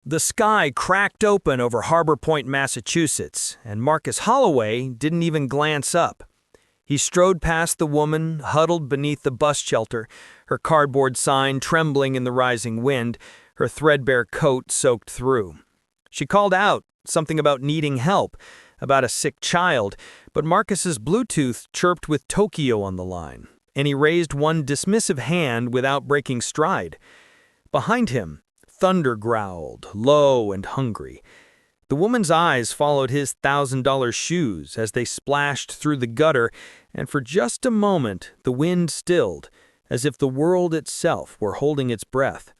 The sky cracked open over Harbor Point, Massachusetts, and Marcus Holloway didn't even glance up. He strode past the woman, huddled beneath the bus shelter, her cardboard sign trembling in the rising wind, her threadbare coat soaked through. She called out, something about needing help, about a sick child, but Marcus's Bluetooth chirped with Tokyo on the line, and he raised one dismissive hand without breaking stride. Behind him, thunder growled, low and hungry. The woman's eyes followed his $1,000 shoes as they splashed through the gutter, and for just a moment the wind stilled, as if the world itself were holding its breath.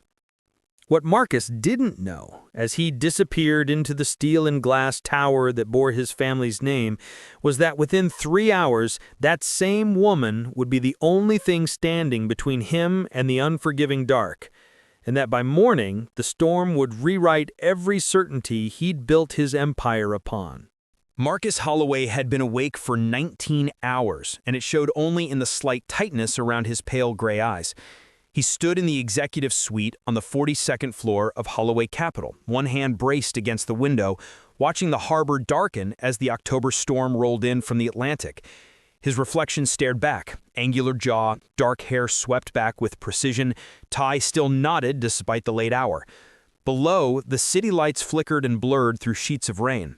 What Marcus didn't know, as he disappeared into the steel and glass tower that bore his family's name, was that within 3 hours, that same woman would be the only thing standing between him and the unforgiving dark, and that by morning, the storm would rewrite every certainty he'd built his empire upon. Marcus Holloway had been awake for 19 hours, and it showed only in the slight tightness around his pale gray eyes. He stood in the executive suite on the 42nd floor of Holloway Capitol, one hand braced against the window, watching the harbor darken as the October storm rolled in from the Atlantic. His reflection stared back, angular jaw, dark hair swept back with precision, tie still knotted despite the late hour. Below, the city lights flickered and blurred through sheets of rain.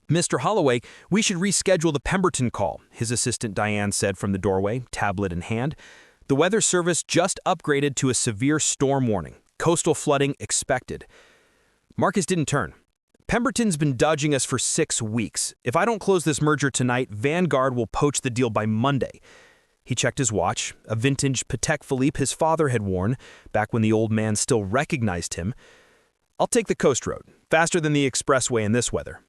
"Mr. Holloway, we should reschedule the Pemberton call," his assistant Diane said from the doorway, tablet in hand. "The weather service just upgraded to a severe storm warning. Coastal flooding expected." Marcus didn't turn. "Pemberton's been dodging us for 6 weeks. If I don't close this merger tonight, Vanguard will poach the deal by Monday." He checked his watch, a vintage Patek Philippe his father had worn, back when the old man still recognized him. "I'll take the coast road, faster than the expressway in this weather."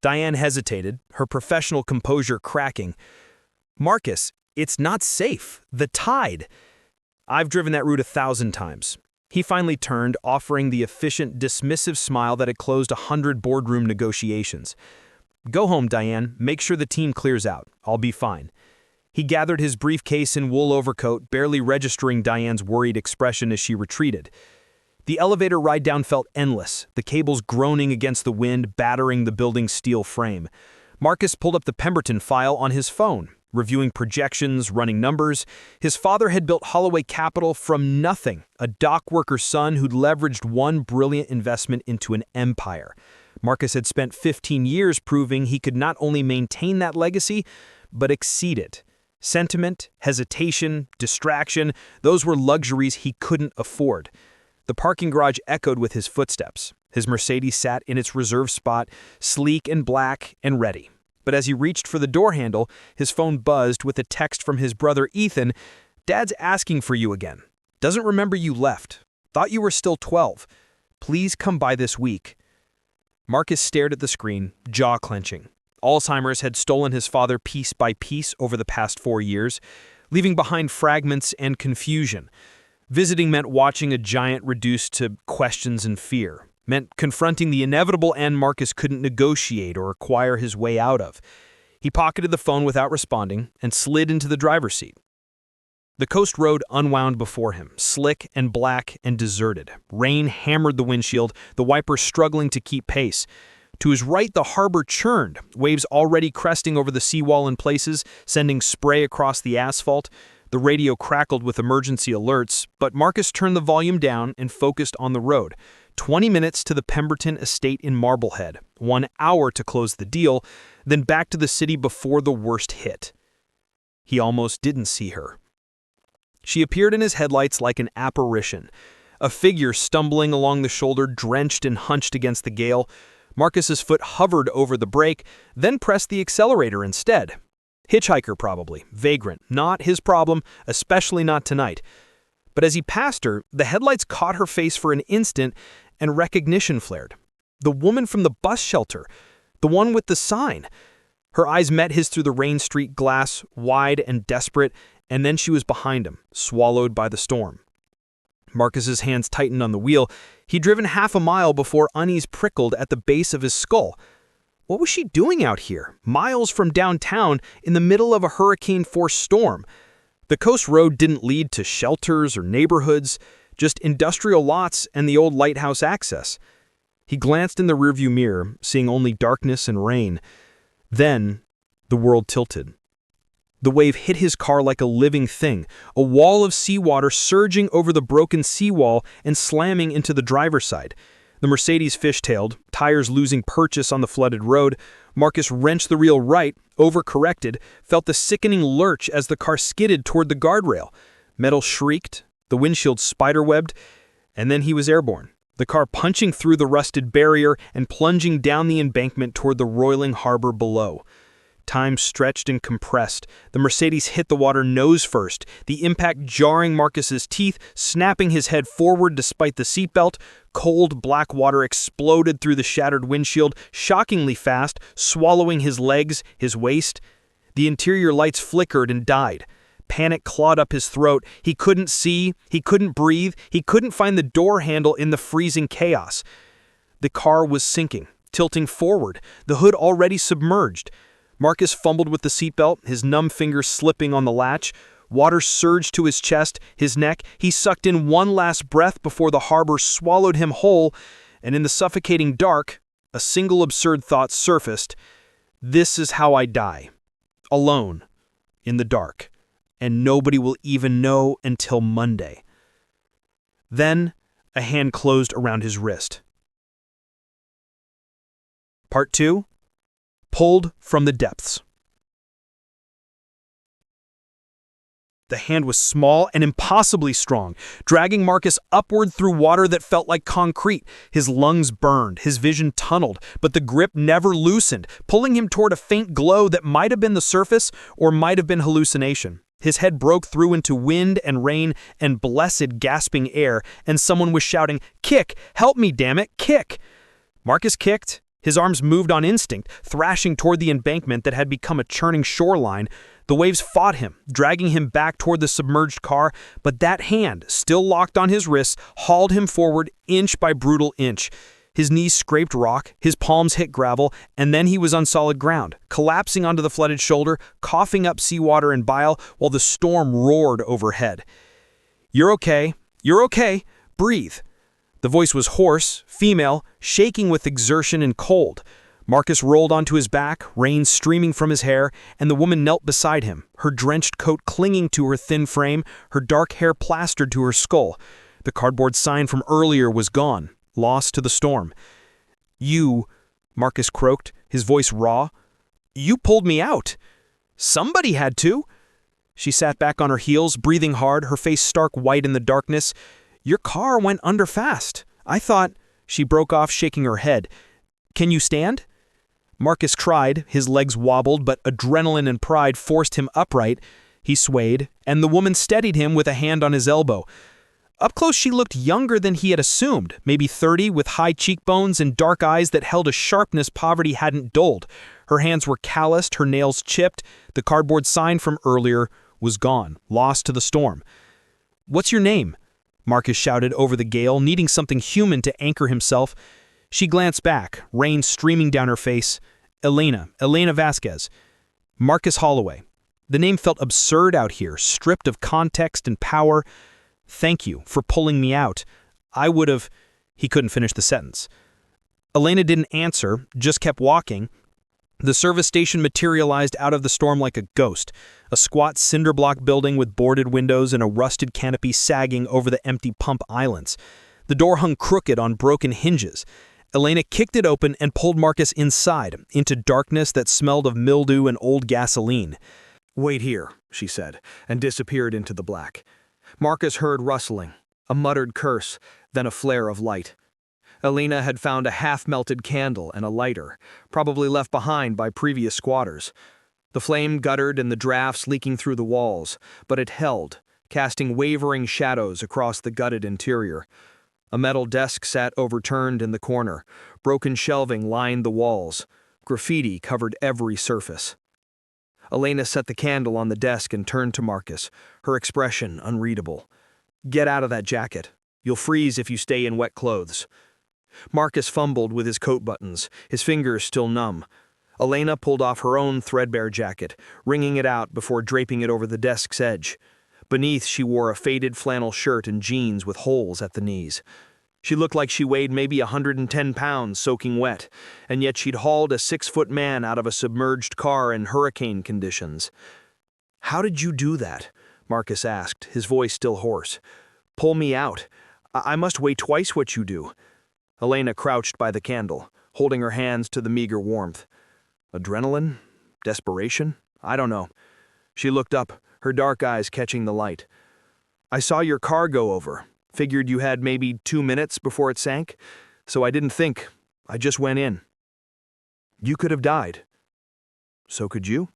Diane hesitated, her professional composure cracking. "Marcus, it's not safe. The tide." "I've driven that route 1,000 times." He finally turned, offering the efficient, dismissive smile that had closed 100 boardroom negotiations. "Go home, Diane. Make sure the team clears out. I'll be fine." He gathered his briefcase and wool overcoat, barely registering Diane's worried expression as she retreated. The elevator ride down felt endless, the cables groaning against the wind, battering the building's steel frame. Marcus pulled up the Pemberton file on his phone, reviewing projections, running numbers. His father had built Holloway Capital from nothing, a dock worker's son who'd leveraged one brilliant investment into an empire. Marcus had spent 15 years proving he could not only maintain that legacy, but exceed it. Sentiment, hesitation, distraction, those were luxuries he couldn't afford. The parking garage echoed with his footsteps. His Mercedes sat in its reserved spot, sleek and black and ready. But as he reached for the door handle, his phone buzzed with a text from his brother Ethan. "Dad's asking for you again. Doesn't remember you left. Thought you were still 12. Please come by this week." Marcus stared at the screen, jaw clenching. Alzheimer's had stolen his father piece by piece over the past 4 years, leaving behind fragments and confusion. Visiting meant watching a giant reduced to questions and fear. Meant confronting the inevitable end Marcus couldn't negotiate or acquire his way out of. He pocketed the phone without responding and slid into the driver's seat. The coast road unwound before him, slick and black and deserted. Rain hammered the windshield, the wipers struggling to keep pace. To his right, the harbor churned, waves already cresting over the seawall in places, sending spray across the asphalt. The radio crackled with emergency alerts, but Marcus turned the volume down and focused on the road. 20 minutes to the Pemberton estate in Marblehead, 1 hour to close the deal, then back to the city before the worst hit. He almost didn't see her. She appeared in his headlights like an apparition, a figure stumbling along the shoulder, drenched and hunched against the gale. Marcus's foot hovered over the brake, then pressed the accelerator instead. Hitchhiker probably, vagrant, not his problem, especially not tonight. But as he passed her, the headlights caught her face for an instant, and recognition flared. The woman from the bus shelter, the one with the sign. Her eyes met his through the rain-streaked glass, wide and desperate, and then she was behind him, swallowed by the storm. Marcus's hands tightened on the wheel. He'd driven half a mile before unease prickled at the base of his skull. What was she doing out here, miles from downtown, in the middle of a hurricane-force storm? The coast road didn't lead to shelters or neighborhoods, just industrial lots and the old lighthouse access. He glanced in the rearview mirror, seeing only darkness and rain. Then, the world tilted. The wave hit his car like a living thing, a wall of seawater surging over the broken seawall and slamming into the driver's side. The Mercedes fishtailed, tires losing purchase on the flooded road. Marcus wrenched the wheel right, overcorrected, felt the sickening lurch as the car skidded toward the guardrail. Metal shrieked, the windshield spiderwebbed, and then he was airborne, the car punching through the rusted barrier and plunging down the embankment toward the roiling harbor below. Time stretched and compressed. The Mercedes hit the water nose first, the impact jarring Marcus's teeth, snapping his head forward despite the seatbelt. Cold, black water exploded through the shattered windshield, shockingly fast, swallowing his legs, his waist. The interior lights flickered and died. Panic clawed up his throat. He couldn't see, he couldn't breathe, he couldn't find the door handle in the freezing chaos. The car was sinking, tilting forward, the hood already submerged. Marcus fumbled with the seatbelt, his numb fingers slipping on the latch. Water surged to his chest, his neck. He sucked in one last breath before the harbor swallowed him whole, and in the suffocating dark, a single absurd thought surfaced. This is how I die. Alone. In the dark. And nobody will even know until Monday. Then, a hand closed around his wrist. Part 2. Pulled from the depths. The hand was small and impossibly strong, dragging Marcus upward through water that felt like concrete. His lungs burned, his vision tunneled, but the grip never loosened, pulling him toward a faint glow that might have been the surface or might have been hallucination. His head broke through into wind and rain and blessed gasping air, and someone was shouting, "Kick! Help me, damn it! Kick!" Marcus kicked. His arms moved on instinct, thrashing toward the embankment that had become a churning shoreline. The waves fought him, dragging him back toward the submerged car, but that hand, still locked on his wrists, hauled him forward inch by brutal inch. His knees scraped rock, his palms hit gravel, and then he was on solid ground, collapsing onto the flooded shoulder, coughing up seawater and bile while the storm roared overhead. "You're okay. You're okay. Breathe." The voice was hoarse, female, shaking with exertion and cold. Marcus rolled onto his back, rain streaming from his hair, and the woman knelt beside him, her drenched coat clinging to her thin frame, her dark hair plastered to her skull. The cardboard sign from earlier was gone, lost to the storm. "You," Marcus croaked, his voice raw, "you pulled me out. Somebody had to." She sat back on her heels, breathing hard, her face stark white in the darkness. "Your car went under fast. I thought—" She broke off, shaking her head. "Can you stand?" Marcus tried, his legs wobbled, but adrenaline and pride forced him upright. He swayed, and the woman steadied him with a hand on his elbow. Up close she looked younger than he had assumed, maybe 30, with high cheekbones and dark eyes that held a sharpness poverty hadn't dulled. Her hands were calloused, her nails chipped. The cardboard sign from earlier was gone, lost to the storm. "What's your name?" Marcus shouted over the gale, needing something human to anchor himself. She glanced back, rain streaming down her face. Elena Vasquez. Marcus Holloway. The name felt absurd out here, stripped of context and power. "Thank you for pulling me out. I would have—" He couldn't finish the sentence. Elena didn't answer, just kept walking. The service station materialized out of the storm like a ghost, a squat cinder block building with boarded windows and a rusted canopy sagging over the empty pump islands. The door hung crooked on broken hinges. Elena kicked it open and pulled Marcus inside, into darkness that smelled of mildew and old gasoline. "Wait here," she said, and disappeared into the black. Marcus heard rustling, a muttered curse, then a flare of light. Elena had found a half-melted candle and a lighter, probably left behind by previous squatters. The flame guttered and the drafts leaking through the walls, but it held, casting wavering shadows across the gutted interior. A metal desk sat overturned in the corner. Broken shelving lined the walls. Graffiti covered every surface. Elena set the candle on the desk and turned to Marcus, her expression unreadable. "Get out of that jacket. You'll freeze if you stay in wet clothes." Marcus fumbled with his coat buttons, his fingers still numb. Elena pulled off her own threadbare jacket, wringing it out before draping it over the desk's edge. Beneath, she wore a faded flannel shirt and jeans with holes at the knees. She looked like she weighed maybe 110 pounds soaking wet, and yet she'd hauled a 6-foot man out of a submerged car in hurricane conditions. "How did you do that?" Marcus asked, his voice still hoarse. "Pull me out. I must weigh twice what you do." Elena crouched by the candle, holding her hands to the meager warmth. Adrenaline? Desperation? I don't know. She looked up, her dark eyes catching the light. "I saw your car go over. Figured you had maybe 2 minutes before it sank, so I didn't think. I just went in." "You could have died." "So could you?"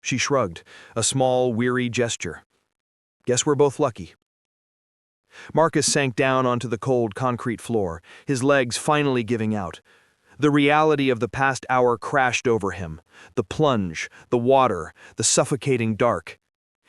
She shrugged, a small, weary gesture. "Guess we're both lucky." Marcus sank down onto the cold concrete floor, his legs finally giving out. The reality of the past hour crashed over him. The plunge, the water, the suffocating dark.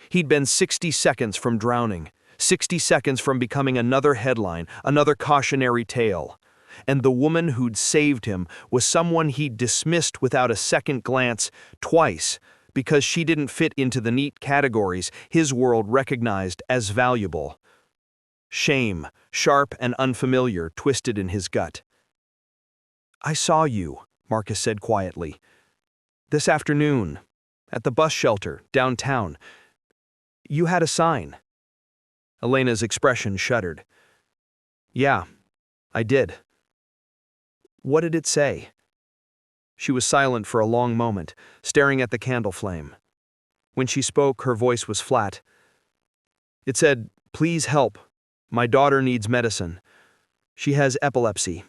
He'd been 60 seconds from drowning, 60 seconds from becoming another headline, another cautionary tale. And the woman who'd saved him was someone he'd dismissed without a second glance twice, because she didn't fit into the neat categories his world recognized as valuable. Shame, sharp and unfamiliar, twisted in his gut. "I saw you," Marcus said quietly. "This afternoon, at the bus shelter, downtown. You had a sign." Elena's expression shuddered. "Yeah, I did." "What did it say?" She was silent for a long moment, staring at the candle flame. When she spoke, her voice was flat. "It said, 'Please help. My daughter needs medicine. She has epilepsy.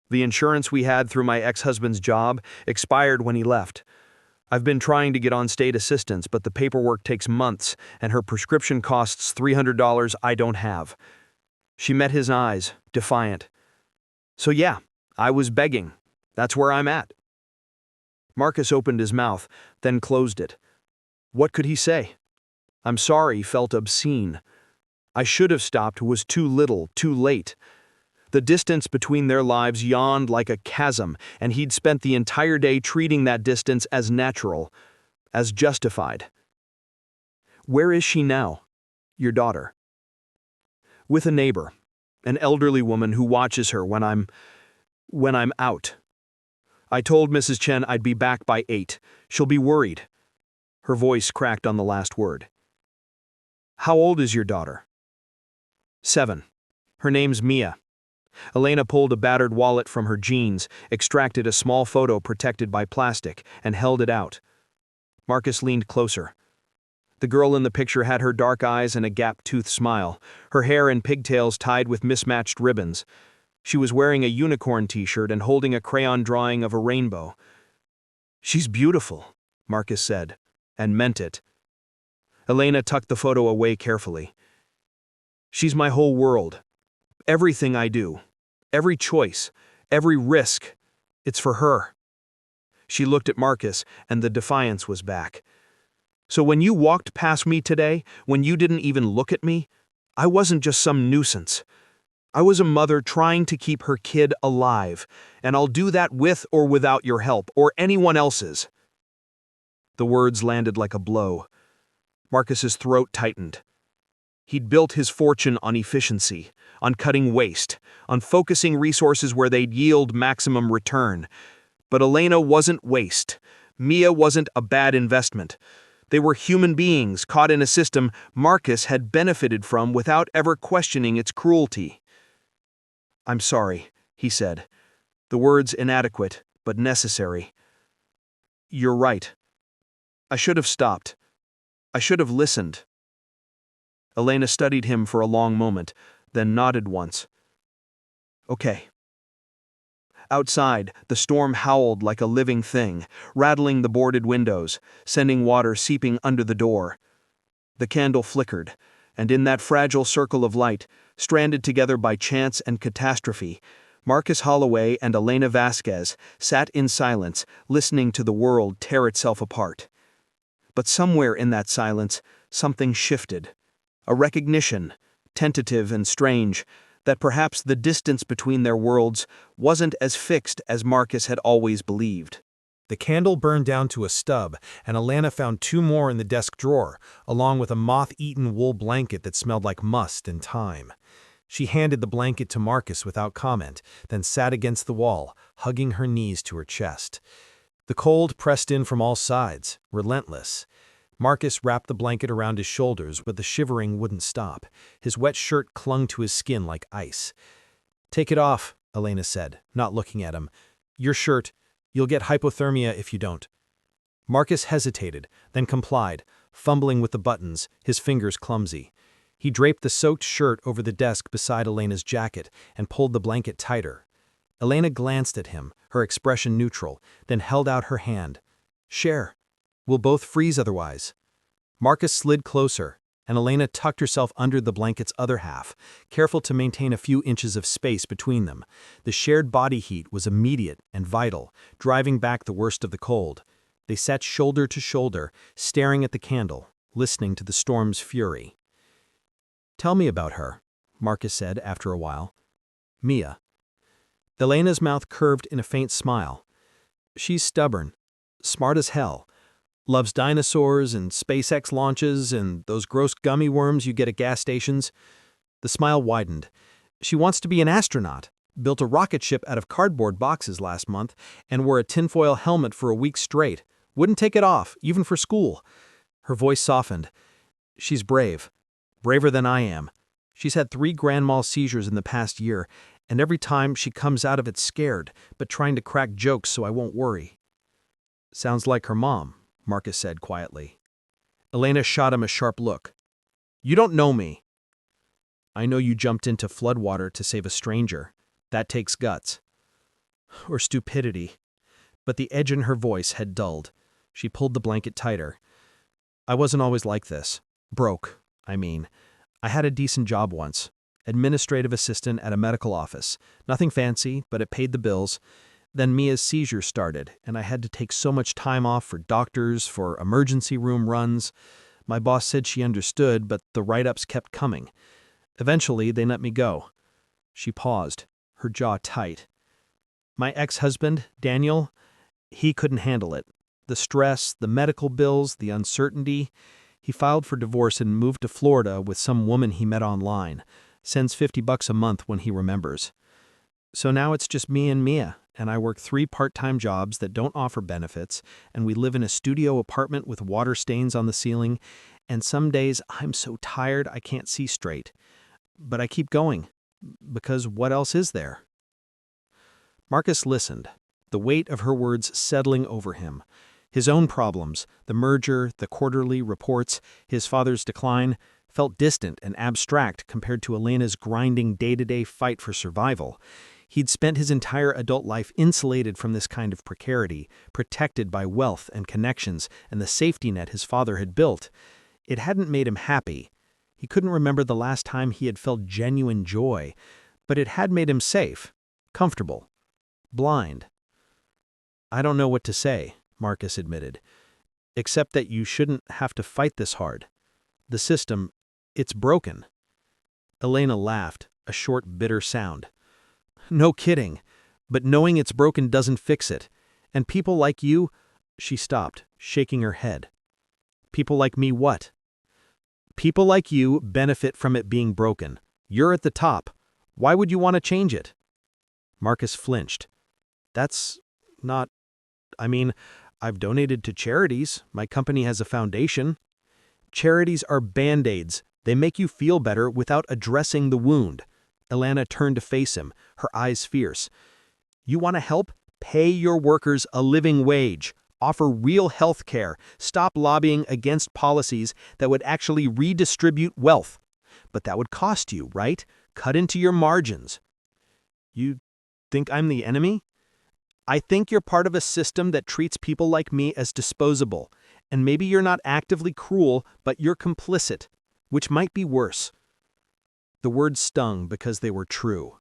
The insurance we had through my ex-husband's job expired when he left. I've been trying to get on state assistance, but the paperwork takes months, and her prescription costs $300 I don't have." She met his eyes, defiant. "So yeah, I was begging. That's where I'm at." Marcus opened his mouth, then closed it. What could he say? "I'm sorry" felt obscene. "I should have stopped" was too little, too late. The distance between their lives yawned like a chasm, and he'd spent the entire day treating that distance as natural, as justified. "Where is she now, your daughter?" "With a neighbor, an elderly woman who watches her when I'm out. I told Mrs. Chen I'd be back by 8. She'll be worried." Her voice cracked on the last word. "How old is your daughter?" 7. Her name's Mia." Elena pulled a battered wallet from her jeans, extracted a small photo protected by plastic, and held it out. Marcus leaned closer. The girl in the picture had her dark eyes and a gap-toothed smile, her hair and pigtails tied with mismatched ribbons. She was wearing a unicorn t-shirt and holding a crayon drawing of a rainbow. "She's beautiful," Marcus said, and meant it. Elena tucked the photo away carefully. "She's my whole world. Everything I do, every choice, every risk, it's for her." She looked at Marcus, and the defiance was back. "So when you walked past me today, when you didn't even look at me, I wasn't just some nuisance. I was a mother trying to keep her kid alive, and I'll do that with or without your help, or anyone else's." The words landed like a blow. Marcus's throat tightened. He'd built his fortune on efficiency, on cutting waste, on focusing resources where they'd yield maximum return. But Elena wasn't waste. Mia wasn't a bad investment. They were human beings caught in a system Marcus had benefited from without ever questioning its cruelty. "I'm sorry," he said, the words inadequate but necessary. "You're right. I should have stopped. I should have listened." Elena studied him for a long moment, then nodded once. "Okay." Outside, the storm howled like a living thing, rattling the boarded windows, sending water seeping under the door. The candle flickered, and in that fragile circle of light, stranded together by chance and catastrophe, Marcus Holloway and Elena Vasquez sat in silence, listening to the world tear itself apart. But somewhere in that silence, something shifted. A recognition, tentative and strange, that perhaps the distance between their worlds wasn't as fixed as Marcus had always believed. The candle burned down to a stub, and Elena found 2 more in the desk drawer, along with a moth-eaten wool blanket that smelled like must and thyme. She handed the blanket to Marcus without comment, then sat against the wall, hugging her knees to her chest. The cold pressed in from all sides, relentless. Marcus wrapped the blanket around his shoulders, but the shivering wouldn't stop. His wet shirt clung to his skin like ice. "Take it off," Elena said, not looking at him. "Your shirt. You'll get hypothermia if you don't." Marcus hesitated, then complied, fumbling with the buttons, his fingers clumsy. He draped the soaked shirt over the desk beside Elena's jacket and pulled the blanket tighter. Elena glanced at him, her expression neutral, then held out her hand. "Share. We'll both freeze otherwise." Marcus slid closer, and Elena tucked herself under the blanket's other half, careful to maintain a few inches of space between them. The shared body heat was immediate and vital, driving back the worst of the cold. They sat shoulder to shoulder, staring at the candle, listening to the storm's fury. "Tell me about her," Marcus said after a while. "Mia." Elena's mouth curved in a faint smile. "She's stubborn, smart as hell. Loves dinosaurs and SpaceX launches and those gross gummy worms you get at gas stations." The smile widened. "She wants to be an astronaut, built a rocket ship out of cardboard boxes last month, and wore a tinfoil helmet for a week straight. Wouldn't take it off, even for school." Her voice softened. "She's brave. Braver than I am. She's had 3 grand mal seizures in the past year, and every time she comes out of it scared, but trying to crack jokes so I won't worry." "Sounds like her mom," Marcus said quietly. Elena shot him a sharp look. "You don't know me." "I know you jumped into floodwater to save a stranger. That takes guts." "Or stupidity." But the edge in her voice had dulled. She pulled the blanket tighter. "I wasn't always like this. Broke, I mean. I had a decent job once. Administrative assistant at a medical office. Nothing fancy, but it paid the bills. Then Mia's seizure started, and I had to take so much time off for doctors, for emergency room runs. My boss said she understood, but the write-ups kept coming. Eventually, they let me go." She paused, her jaw tight. "My ex-husband, Daniel, he couldn't handle it. The stress, the medical bills, the uncertainty. He filed for divorce and moved to Florida with some woman he met online. Sends $50 a month when he remembers. So now it's just me and Mia, and I work 3 part-time jobs that don't offer benefits, and we live in a studio apartment with water stains on the ceiling, and some days I'm so tired I can't see straight. But I keep going, because what else is there?" Marcus listened, the weight of her words settling over him. His own problems, the merger, the quarterly reports, his father's decline, felt distant and abstract compared to Elena's grinding day-to-day fight for survival. He'd spent his entire adult life insulated from this kind of precarity, protected by wealth and connections and the safety net his father had built. It hadn't made him happy. He couldn't remember the last time he had felt genuine joy, but it had made him safe, comfortable, blind. "I don't know what to say," Marcus admitted, "except that you shouldn't have to fight this hard. The system, it's broken." Elena laughed, a short, bitter sound. "No kidding. But knowing it's broken doesn't fix it. And people like you—" She stopped, shaking her head. "People like me what?" "People like you benefit from it being broken. You're at the top. Why would you want to change it?" Marcus flinched. "That's not... I mean, I've donated to charities. My company has a foundation." "Charities are band-aids. They make you feel better without addressing the wound." Elena turned to face him, her eyes fierce. "You want to help? Pay your workers a living wage. Offer real health care. Stop lobbying against policies that would actually redistribute wealth. But that would cost you, right? Cut into your margins." "You think I'm the enemy?" "I think you're part of a system that treats people like me as disposable. And maybe you're not actively cruel, but you're complicit, which might be worse." The words stung because they were true.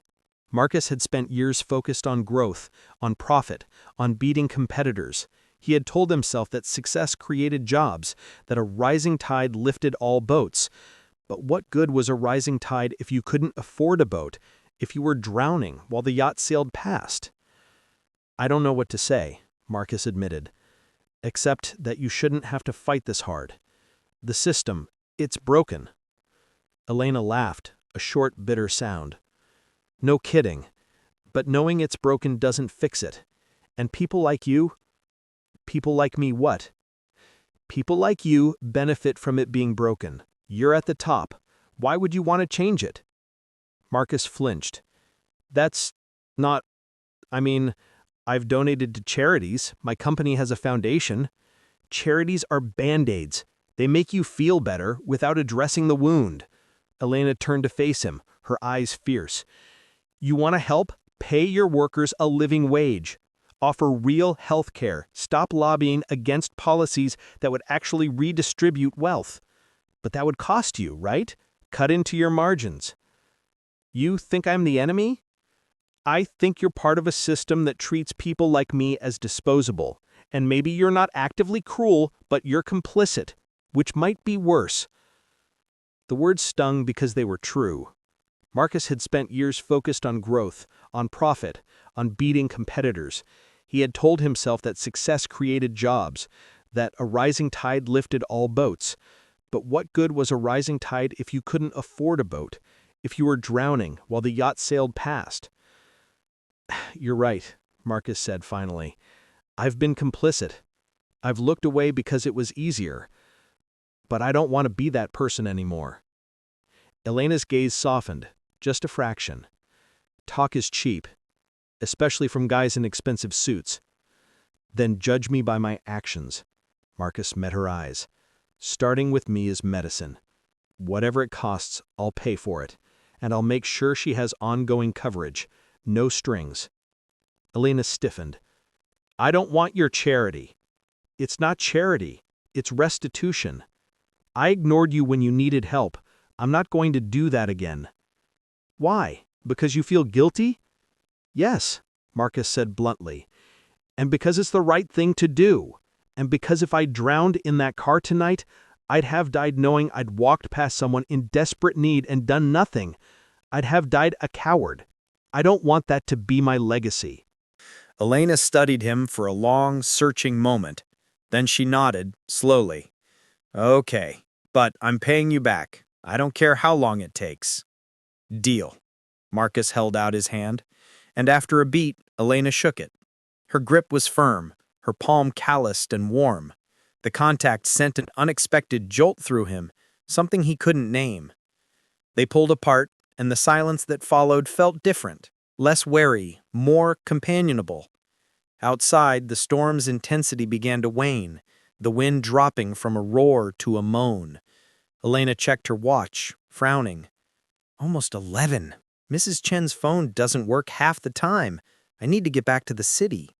Marcus had spent years focused on growth, on profit, on beating competitors. He had told himself that success created jobs, that a rising tide lifted all boats. But what good was a rising tide if you couldn't afford a boat, if you were drowning while the yacht sailed past? "I don't know what to say," Marcus admitted. Except that you shouldn't have to fight this hard. The system, it's broken. Elena laughed, a short, bitter sound. No kidding. But knowing it's broken doesn't fix it. And people like you? People like me what? People like you benefit from it being broken. You're at the top. Why would you want to change it? Marcus flinched. That's not... I've donated to charities. My company has a foundation. Charities are band-aids. They make you feel better without addressing the wound. Elena turned to face him, her eyes fierce. You want to help? Pay your workers a living wage. Offer real health care. Stop lobbying against policies that would actually redistribute wealth. But that would cost you, right? Cut into your margins. You think I'm the enemy? I think you're part of a system that treats people like me as disposable. And maybe you're not actively cruel, but you're complicit, which might be worse. The words stung because they were true. Marcus had spent years focused on growth, on profit, on beating competitors. He had told himself that success created jobs, that a rising tide lifted all boats. But what good was a rising tide if you couldn't afford a boat, if you were drowning while the yacht sailed past? You're right, Marcus said finally. I've been complicit. I've looked away because it was easier. But I don't want to be that person anymore. Elena's gaze softened, just a fraction. Talk is cheap, especially from guys in expensive suits. Then judge me by my actions. Marcus met her eyes. Starting with me is medicine. Whatever it costs, I'll pay for it. And I'll make sure she has ongoing coverage. No strings. Elena stiffened. I don't want your charity. It's not charity. It's restitution. I ignored you when you needed help. I'm not going to do that again. Why? Because you feel guilty? Yes, Marcus said bluntly. And because it's the right thing to do. And because if I drowned in that car tonight, I'd have died knowing I'd walked past someone in desperate need and done nothing. I'd have died a coward. I don't want that to be my legacy. Elena studied him for a long, searching moment. Then she nodded, slowly. Okay, but I'm paying you back. I don't care how long it takes. Deal. Marcus held out his hand, and after a beat, Elena shook it. Her grip was firm, her palm calloused and warm. The contact sent an unexpected jolt through him, something he couldn't name. They pulled apart, and the silence that followed felt different, less wary, more companionable. Outside, the storm's intensity began to wane, the wind dropping from a roar to a moan. Elena checked her watch, frowning. Almost 11. Mrs. Chen's phone doesn't work half the time. I need to get back to the city.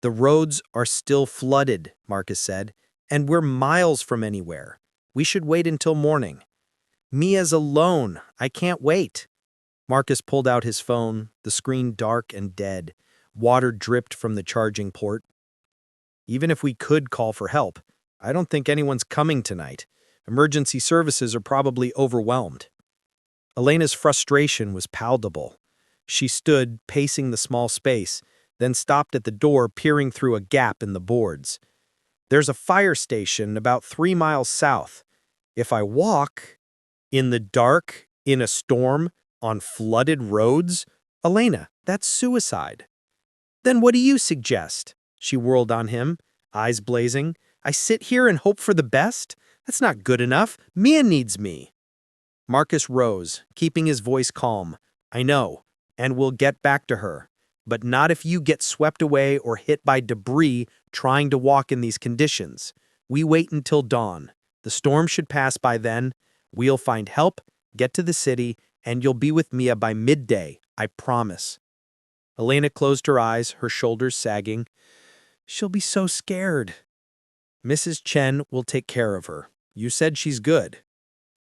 The roads are still flooded, Marcus said, and we're miles from anywhere. We should wait until morning. Mia's alone. I can't wait. Marcus pulled out his phone, the screen dark and dead. Water dripped from the charging port. Even if we could call for help, I don't think anyone's coming tonight. Emergency services are probably overwhelmed. Elena's frustration was palpable. She stood, pacing the small space, then stopped at the door, peering through a gap in the boards. There's a fire station about 3 miles south. If I walk... In the dark, in a storm, on flooded roads? Elena, that's suicide. Then what do you suggest? She whirled on him, eyes blazing. I sit here and hope for the best? That's not good enough. Mia needs me. Marcus rose, keeping his voice calm. I know, and we'll get back to her. But not if you get swept away or hit by debris trying to walk in these conditions. We wait until dawn. The storm should pass by then. We'll find help, get to the city, and you'll be with Mia by midday, I promise. Elena closed her eyes, her shoulders sagging. She'll be so scared. Mrs. Chen will take care of her. You said she's good.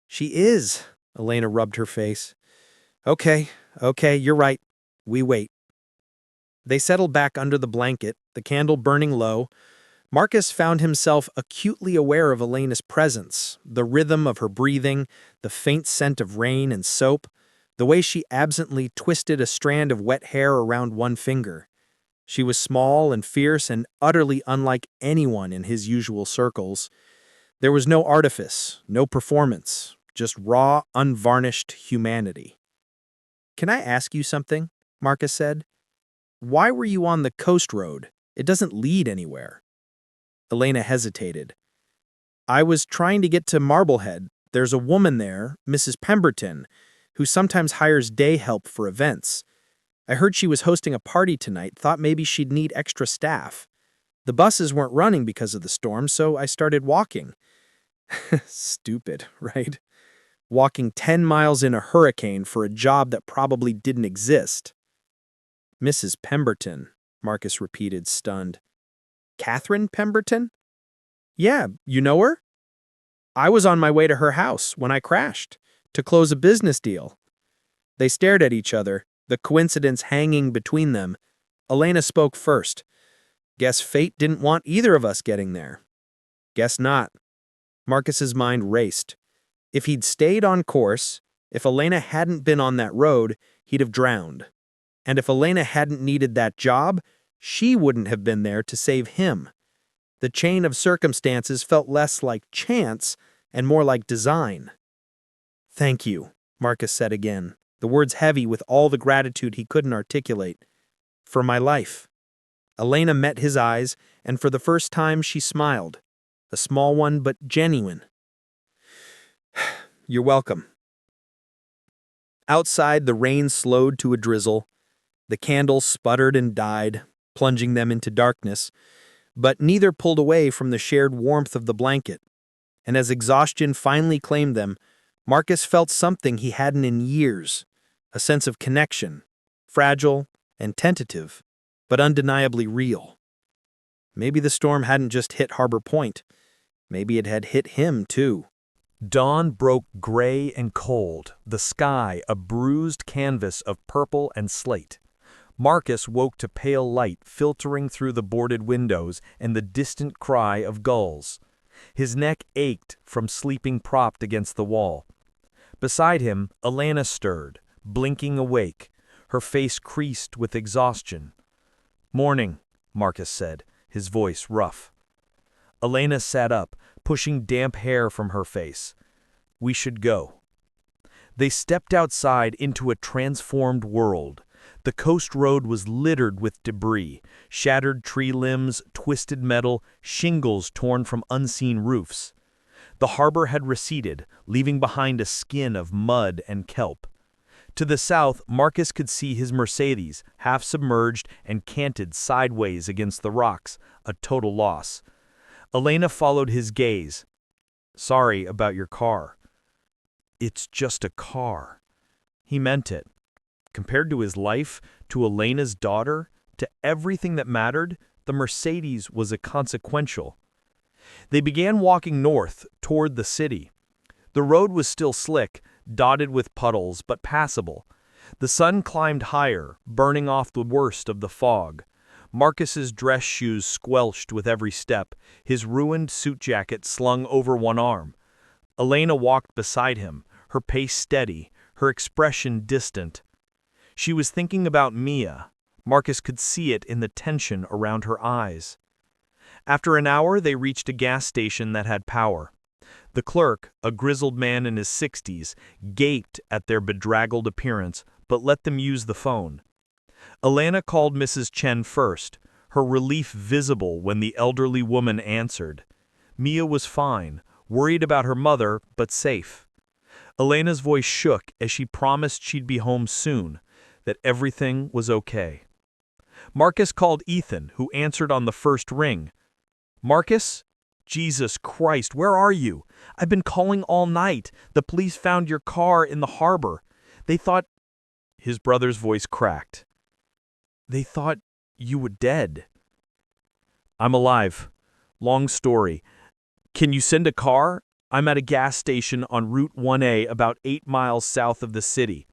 She is. Elena rubbed her face. Okay, you're right. We wait. They settled back under the blanket, the candle burning low. Marcus found himself acutely aware of Elena's presence, the rhythm of her breathing, the faint scent of rain and soap, the way she absently twisted a strand of wet hair around one finger. She was small and fierce and utterly unlike anyone in his usual circles. There was no artifice, no performance, just raw, unvarnished humanity. "Can I ask you something?" Marcus said. "Why were you on the coast road? It doesn't lead anywhere." Elena hesitated. "I was trying to get to Marblehead. There's a woman there, Mrs. Pemberton, who sometimes hires day help for events. I heard she was hosting a party tonight, thought maybe she'd need extra staff. The buses weren't running because of the storm, so I started walking." Stupid, right? Walking 10 miles in a hurricane for a job that probably didn't exist. "Mrs. Pemberton," Marcus repeated, stunned. "Catherine Pemberton?" "Yeah, you know her?" "I was on my way to her house when I crashed, to close a business deal." They stared at each other, the coincidence hanging between them. Elena spoke first. "Guess fate didn't want either of us getting there." "Guess not." Marcus's mind raced. If he'd stayed on course, if Elena hadn't been on that road, he'd have drowned. And if Elena hadn't needed that job, she wouldn't have been there to save him. The chain of circumstances felt less like chance and more like design. "Thank you," Marcus said again, the words heavy with all the gratitude he couldn't articulate. "For my life." Elena met his eyes, and for the first time she smiled. A small one, but genuine. "You're welcome." Outside, the rain slowed to a drizzle. The candles sputtered and died, plunging them into darkness, but neither pulled away from the shared warmth of the blanket. And as exhaustion finally claimed them, Marcus felt something he hadn't in years, a sense of connection, fragile and tentative, but undeniably real. Maybe the storm hadn't just hit Harbor Point. Maybe it had hit him, too. Dawn broke gray and cold, the sky a bruised canvas of purple and slate. Marcus woke to pale light filtering through the boarded windows and the distant cry of gulls. His neck ached from sleeping propped against the wall. Beside him, Elena stirred, blinking awake, her face creased with exhaustion. "Morning," Marcus said, his voice rough. Elena sat up, pushing damp hair from her face. "We should go." They stepped outside into a transformed world. The coast road was littered with debris, shattered tree limbs, twisted metal, shingles torn from unseen roofs. The harbor had receded, leaving behind a skin of mud and kelp. To the south, Marcus could see his Mercedes, half submerged and canted sideways against the rocks, a total loss. Elena followed his gaze. "Sorry about your car." "It's just a car." He meant it. Compared to his life, to Elena's daughter, to everything that mattered, the Mercedes was inconsequential. They began walking north, toward the city. The road was still slick, dotted with puddles, but passable. The sun climbed higher, burning off the worst of the fog. Marcus's dress shoes squelched with every step, his ruined suit jacket slung over one arm. Elena walked beside him, her pace steady, her expression distant. She was thinking about Mia. Marcus could see it in the tension around her eyes. After an hour, they reached a gas station that had power. The clerk, a grizzled man in his 60s, gaped at their bedraggled appearance, but let them use the phone. Elena called Mrs. Chen first, her relief visible when the elderly woman answered. Mia was fine, worried about her mother, but safe. Elena's voice shook as she promised she'd be home soon, that everything was okay. Marcus called Ethan, who answered on the first ring. "Marcus? Jesus Christ, where are you? I've been calling all night. The police found your car in the harbor. They thought—" His brother's voice cracked. "They thought you were dead." "I'm alive. Long story. Can you send a car? I'm at a gas station on Route 1A about 8 miles south of the city.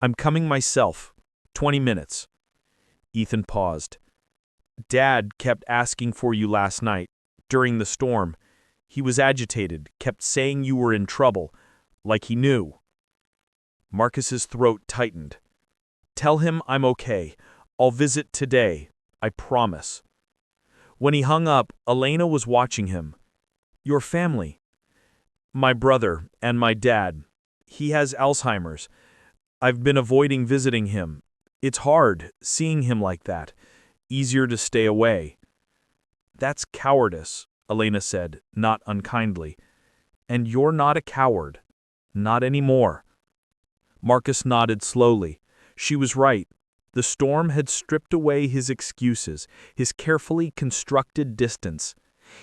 I'm coming myself. 20 minutes. Ethan paused. "Dad kept asking for you last night, during the storm. He was agitated, kept saying you were in trouble, like he knew." Marcus's throat tightened. "Tell him I'm okay. I'll visit today, I promise." When he hung up, Elena was watching him. "Your family." "My brother and my dad. He has Alzheimer's. I've been avoiding visiting him. It's hard, seeing him like that. Easier to stay away." "That's cowardice," Elena said, not unkindly. "And you're not a coward. Not anymore." Marcus nodded slowly. She was right. The storm had stripped away his excuses, his carefully constructed distance.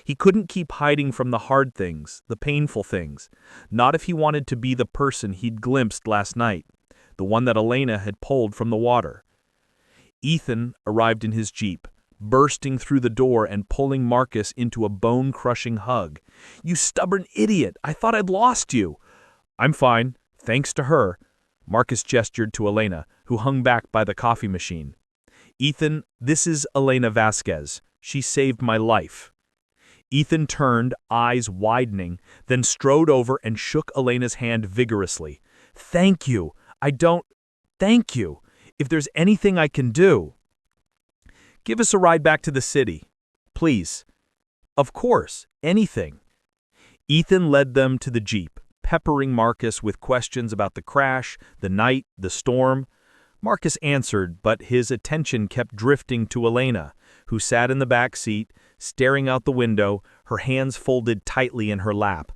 He couldn't keep hiding from the hard things, the painful things. Not if he wanted to be the person he'd glimpsed last night, the one that Elena had pulled from the water. Ethan arrived in his Jeep, bursting through the door and pulling Marcus into a bone-crushing hug. "You stubborn idiot! I thought I'd lost you." "I'm fine, thanks to her." Marcus gestured to Elena, who hung back by the coffee machine. "Ethan, this is Elena Vasquez. She saved my life." Ethan turned, eyes widening, then strode over and shook Elena's hand vigorously. "Thank you. Thank you. If there's anything I can do." "Give us a ride back to the city. Please." "Of course, anything." Ethan led them to the Jeep, peppering Marcus with questions about the crash, the night, the storm. Marcus answered, but his attention kept drifting to Elena, who sat in the back seat, staring out the window, her hands folded tightly in her lap.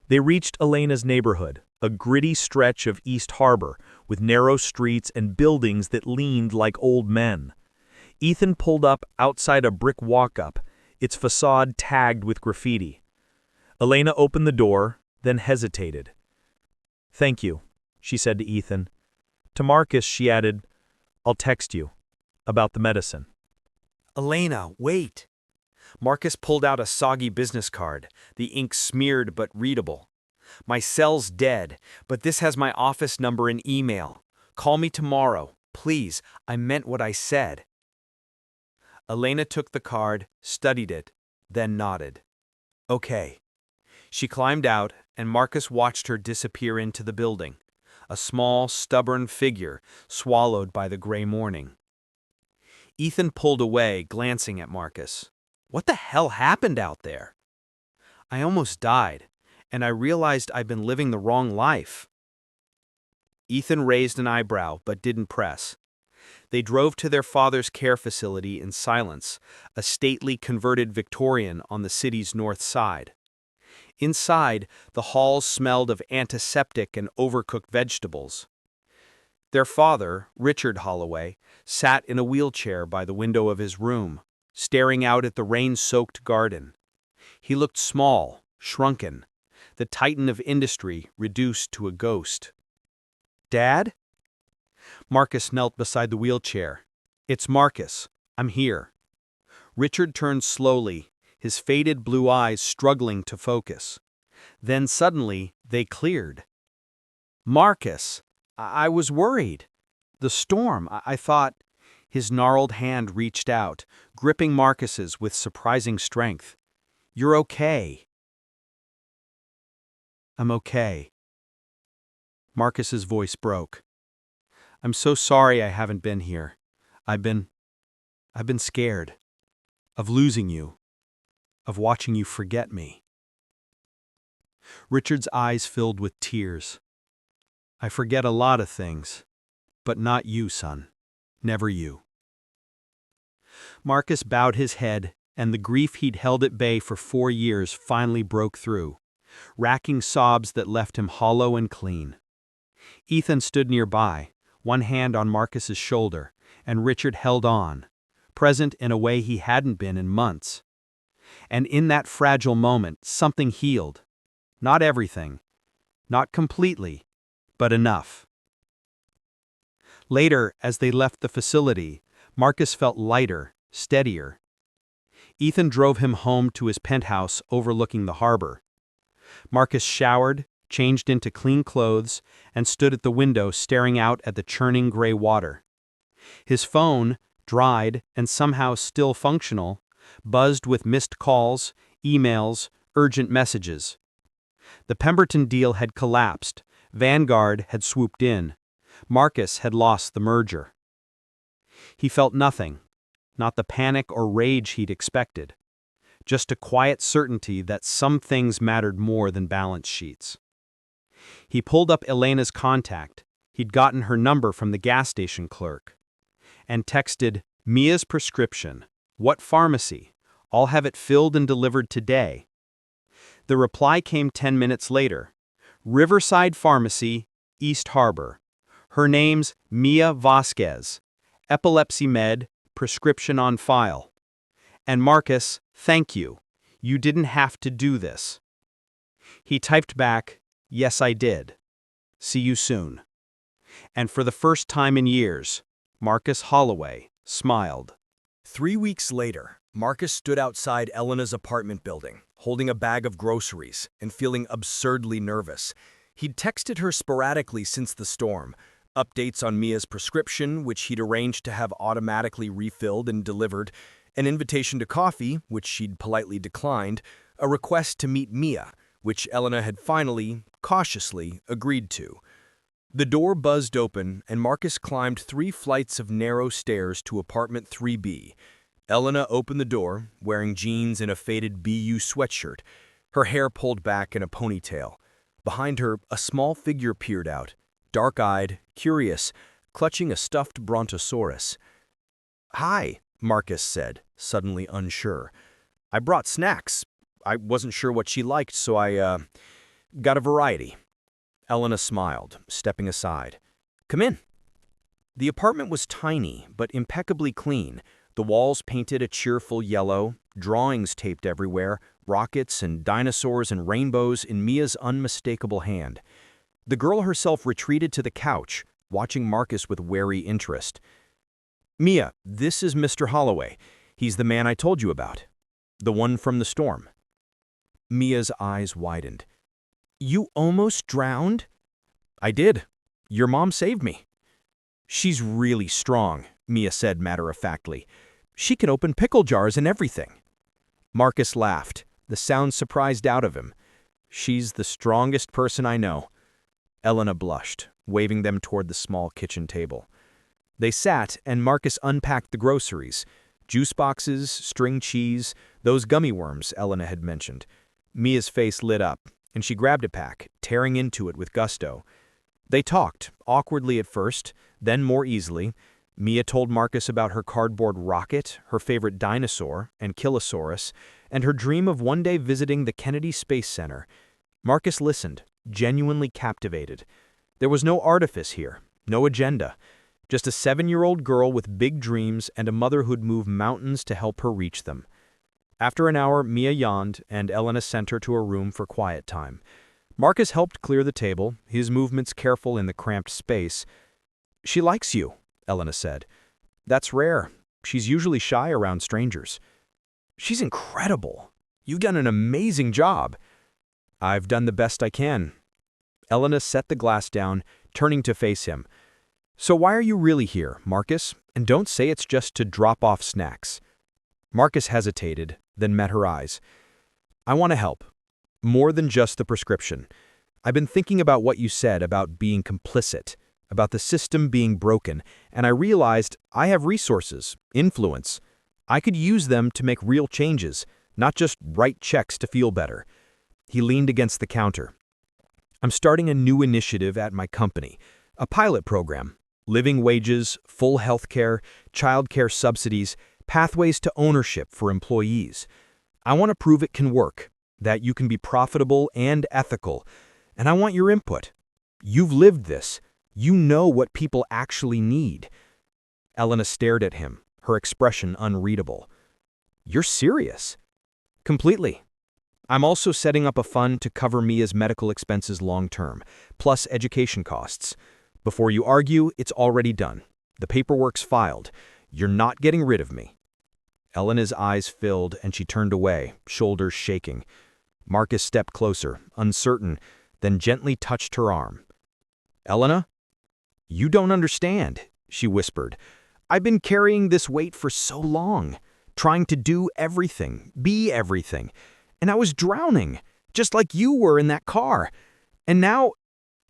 They reached Elena's neighborhood, a gritty stretch of East Harbor, with narrow streets and buildings that leaned like old men. Ethan pulled up outside a brick walk-up, its facade tagged with graffiti. Elena opened the door, then hesitated. "Thank you," she said to Ethan. To Marcus, she added, "I'll text you about the medicine." "Elena, wait." Marcus pulled out a soggy business card, the ink smeared but readable. "My cell's dead, but this has my office number and email. Call me tomorrow, please. I meant what I said." Elena took the card, studied it, then nodded. "Okay." She climbed out, and Marcus watched her disappear into the building, a small, stubborn figure swallowed by the gray morning. Ethan pulled away, glancing at Marcus. "What the hell happened out there?" "I almost died, and I realized I'd been living the wrong life." Ethan raised an eyebrow but didn't press. They drove to their father's care facility in silence, a stately converted Victorian on the city's north side. Inside, the halls smelled of antiseptic and overcooked vegetables. Their father, Richard Holloway, sat in a wheelchair by the window of his room, staring out at the rain-soaked garden. He looked small, shrunken, the titan of industry reduced to a ghost. "Dad?" Marcus knelt beside the wheelchair. "It's Marcus. I'm here." Richard turned slowly, his faded blue eyes struggling to focus. Then suddenly, they cleared. "Marcus, I was worried. The storm, I thought—" His gnarled hand reached out, gripping Marcus's with surprising strength. "You're okay." "I'm okay." Marcus's voice broke. "I'm so sorry I haven't been here. I've been scared. Of losing you. Of watching you forget me." Richard's eyes filled with tears. "I forget a lot of things, but not you, son. Never you." Marcus bowed his head, and the grief he'd held at bay for 4 years finally broke through, racking sobs that left him hollow and clean. Ethan stood nearby, one hand on Marcus's shoulder, and Richard held on, present in a way he hadn't been in months. And in that fragile moment, something healed. Not everything. Not completely, but enough. Later, as they left the facility, Marcus felt lighter, steadier. Ethan drove him home to his penthouse overlooking the harbor. Marcus showered, changed into clean clothes, and stood at the window staring out at the churning gray water. His phone, dried and somehow still functional, buzzed with missed calls, emails, urgent messages. The Pemberton deal had collapsed, Vanguard had swooped in, Marcus had lost the merger. He felt nothing, not the panic or rage he'd expected. Just a quiet certainty that some things mattered more than balance sheets. He pulled up Elena's contact. He'd gotten her number from the gas station clerk. And texted, "Mia's prescription. What pharmacy? I'll have it filled and delivered today." The reply came 10 minutes later. Riverside Pharmacy, East Harbor. Her name's Mia Vasquez. Epilepsy med, prescription on file. And Marcus, thank you. You didn't have to do this. He typed back, "Yes, I did. See you soon." And for the first time in years, Marcus Holloway smiled. 3 weeks later, Marcus stood outside Elena's apartment building, holding a bag of groceries and feeling absurdly nervous. He'd texted her sporadically since the storm, updates on Mia's prescription, which he'd arranged to have automatically refilled and delivered, an invitation to coffee, which she'd politely declined, a request to meet Mia, which Elena had finally, cautiously, agreed to. The door buzzed open, and Marcus climbed 3 flights of narrow stairs to apartment 3B. Elena opened the door, wearing jeans and a faded BU sweatshirt, her hair pulled back in a ponytail. Behind her, a small figure peered out, dark-eyed, curious, clutching a stuffed brontosaurus. "Hi," Marcus said, suddenly unsure. "I brought snacks. I wasn't sure what she liked, so I got a variety." Elena smiled, stepping aside. "Come in." The apartment was tiny, but impeccably clean. The walls painted a cheerful yellow, drawings taped everywhere, rockets and dinosaurs and rainbows in Mia's unmistakable hand. The girl herself retreated to the couch, watching Marcus with wary interest. "Mia, this is Mr. Holloway. He's the man I told you about. The one from the storm." Mia's eyes widened. "You almost drowned?" "I did. Your mom saved me." "She's really strong," Mia said matter-of-factly. "She can open pickle jars and everything." Marcus laughed, the sound surprised out of him. "She's the strongest person I know." Elena blushed, waving them toward the small kitchen table. They sat, and Marcus unpacked the groceries. Juice boxes, string cheese, those gummy worms Elena had mentioned. Mia's face lit up, and she grabbed a pack, tearing into it with gusto. They talked, awkwardly at first, then more easily. Mia told Marcus about her cardboard rocket, her favorite dinosaur, Ankylosaurus, and her dream of one day visiting the Kennedy Space Center. Marcus listened, genuinely captivated. There was no artifice here, no agenda. Just a 7-year-old girl with big dreams and a mother who'd move mountains to help her reach them. After an hour, Mia yawned, and Elena sent her to her room for quiet time. Marcus helped clear the table, his movements careful in the cramped space. "She likes you," Elena said. "That's rare. She's usually shy around strangers." "She's incredible. You've done an amazing job." "I've done the best I can." Elena set the glass down, turning to face him. "So why are you really here, Marcus? And don't say it's just to drop off snacks." Marcus hesitated, then met her eyes. "I want to help. More than just the prescription. I've been thinking about what you said about being complicit, about the system being broken, and I realized I have resources, influence. I could use them to make real changes, not just write checks to feel better." He leaned against the counter. "I'm starting a new initiative at my company, a pilot program. Living wages, full health care, child care subsidies, pathways to ownership for employees. I want to prove it can work, that you can be profitable and ethical, and I want your input. You've lived this. You know what people actually need." Elena stared at him, her expression unreadable. "You're serious?" "Completely. I'm also setting up a fund to cover Mia's medical expenses long-term, plus education costs. Before you argue, it's already done. The paperwork's filed. You're not getting rid of me." Elena's eyes filled, and she turned away, shoulders shaking. Marcus stepped closer, uncertain, then gently touched her arm. "Elena? You don't understand," she whispered. "I've been carrying this weight for so long, trying to do everything, be everything. And I was drowning, just like you were in that car. And now—"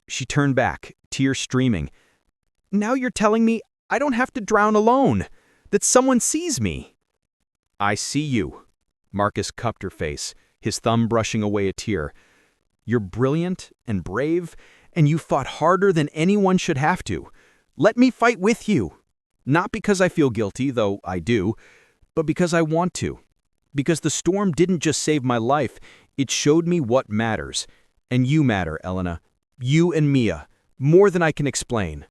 She turned back, tears streaming. "Now you're telling me I don't have to drown alone. that someone sees me. I see you. Marcus cupped her face, his thumb brushing away a tear. You're brilliant and brave, and you fought harder than anyone should have to. Let me fight with you. Not because I feel guilty, though I do, but because I want to. Because the storm didn't just save my life, it showed me what matters. And you matter, Elena. You and Mia. More than I can explain.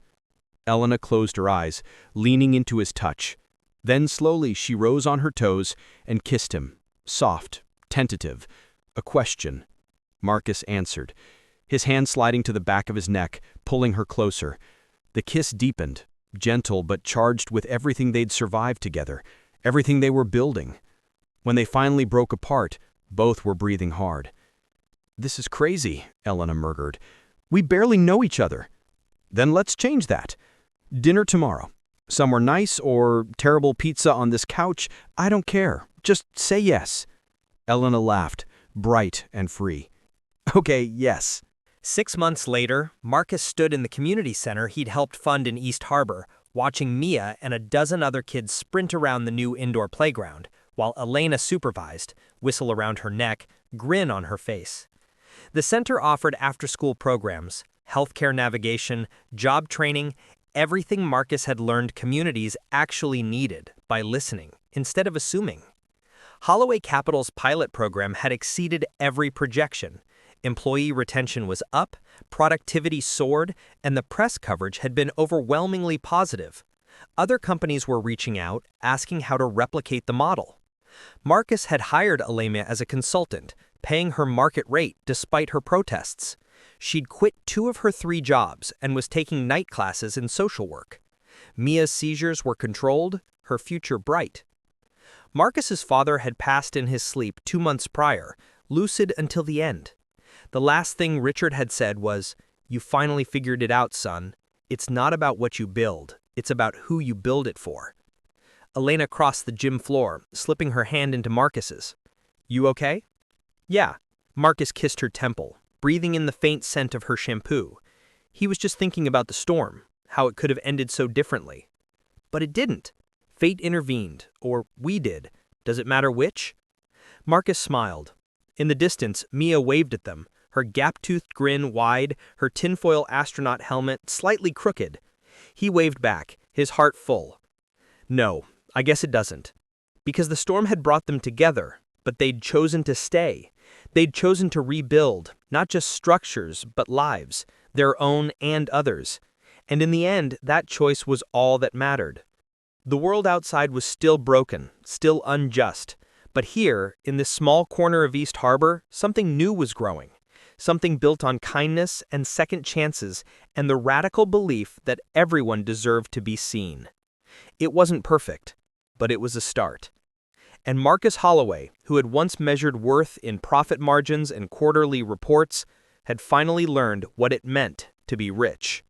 Elena closed her eyes, leaning into his touch. Then slowly she rose on her toes and kissed him. Soft, tentative, a question. Marcus answered, his hand sliding to the back of his neck, pulling her closer. The kiss deepened, gentle but charged with everything they'd survived together, everything they were building. When they finally broke apart, both were breathing hard. This is crazy, Elena murmured. We barely know each other. Then let's change that. Dinner tomorrow. Somewhere nice or terrible pizza on this couch, I don't care. Just say yes. Elena laughed, bright and free. Okay, yes. 6 months later, Marcus stood in the community center he'd helped fund in East Harbor, watching Mia and a dozen other kids sprint around the new indoor playground, while Elena supervised, whistle around her neck, grin on her face. The center offered after-school programs, healthcare navigation, job training, everything Marcus had learned communities actually needed by listening instead of assuming. Holloway Capital's pilot program had exceeded every projection. Employee retention was up, productivity soared, and the press coverage had been overwhelmingly positive. Other companies were reaching out, asking how to replicate the model. Marcus had hired Elena as a consultant, paying her market rate despite her protests. She'd quit 2 of her 3 jobs and was taking night classes in social work. Mia's seizures were controlled, her future bright. Marcus's father had passed in his sleep 2 months prior, lucid until the end. The last thing Richard had said was, "You finally figured it out, son. It's not about what you build, it's about who you build it for." Elena crossed the gym floor, slipping her hand into Marcus's. "You okay?" "Yeah." Marcus kissed her temple, breathing in the faint scent of her shampoo. He was just thinking about the storm, how it could have ended so differently. But it didn't. Fate intervened, or we did. Does it matter which? Marcus smiled. In the distance, Mia waved at them, her gap-toothed grin wide, her tinfoil astronaut helmet slightly crooked. He waved back, his heart full. No, I guess it doesn't. Because the storm had brought them together, but they'd chosen to stay. They'd chosen to rebuild, not just structures, but lives, their own and others. And in the end, that choice was all that mattered. The world outside was still broken, still unjust. But here, in this small corner of East Harbor, something new was growing. Something built on kindness and second chances and the radical belief that everyone deserved to be seen. It wasn't perfect, but it was a start. And Marcus Holloway, who had once measured worth in profit margins and quarterly reports, had finally learned what it meant to be rich.